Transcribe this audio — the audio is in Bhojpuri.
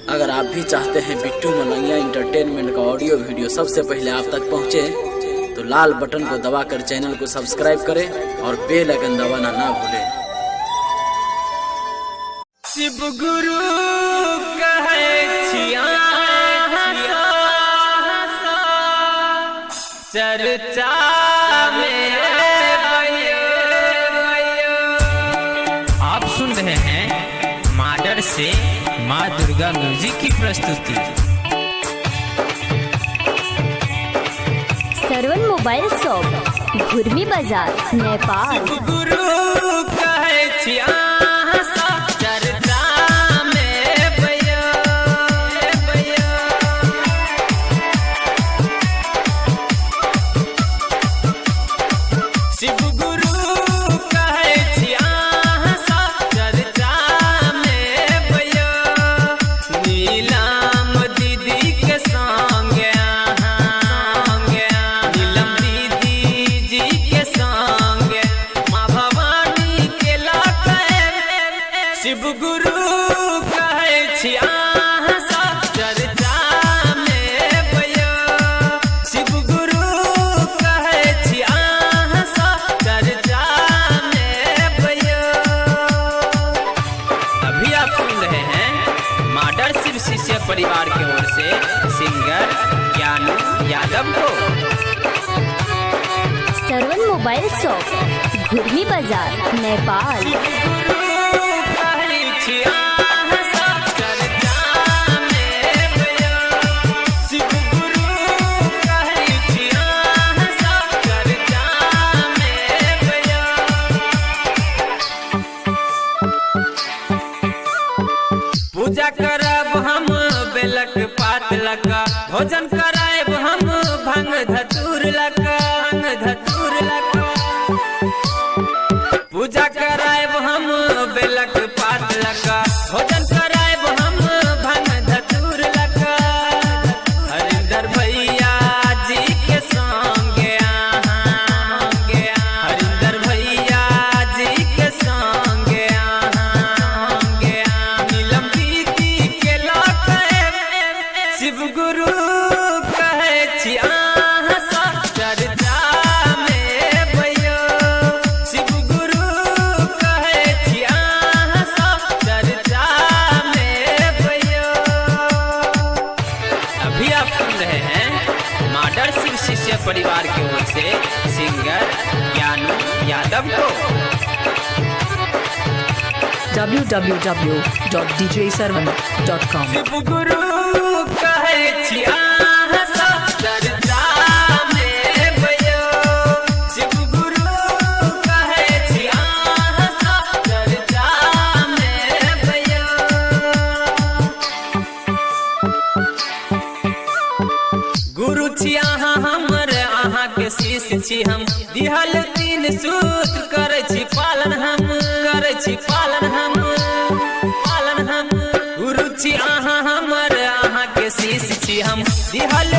अगर आप भी चाहते हैं बिट्टू मलंगिया इंटरटेनमेंट का ऑडियो वीडियो सबसे पहले आप तक पहुंचे, तो लाल बटन को दबाकर चैनल को सब्सक्राइब करें और बेल आइकन दबाना ना भूलें। शिव गुरु कहे छिया चर्चा में आप सुन रहे हैं माडर से माँ दुर्गा म्यूजिक की प्रस्तुति। सरवन मोबाइल शॉप, घुर्मी बाजार, नेपाल। शिव गुरु कहे छिया शिव गुरु कहे छिया चर्चा में भैया, नीलम दीदी के संग नीलम दीदी जी के संग माँ भवानी के लाके शिव गुरु कहे छिया शिष्य परिवार की ओर से सिंगर ज्ञानू यादव को। सरवन मोबाइल शॉप, घुर्मी बाजार, नेपाल। पूजा करब हम बेलक पात लगा, भोजन कराएब हम भंग धतूर लगा, पूजा कराएब हम बेलक पात लगा, भोजन कराएब हम भंग धतूर लगा। हरिंदर भैया जी के संग हरिंदर भैया जी के संग शिव गुरु कहे छिया चर्चा में भैया, शिव गुरु कहे छिया चर्चा में भैया। अभी आप सुन रहे हैं माडर शिव शिष्य परिवार की ओर से सिंगर ज्ञानू यादव को। www.djsarvan.com। शिव गुरु कहे छिया चर्चा में भैया, शिव गुरु कहे छिया चर्चा में भैया। गुरु छिया हमर अहाँ के शिष्य छी हम, दिहल 3 सूत्र करे छी पालन हम, गुरु छी अहाँ हमर अहाँ के शिष्य छी हम, दिहल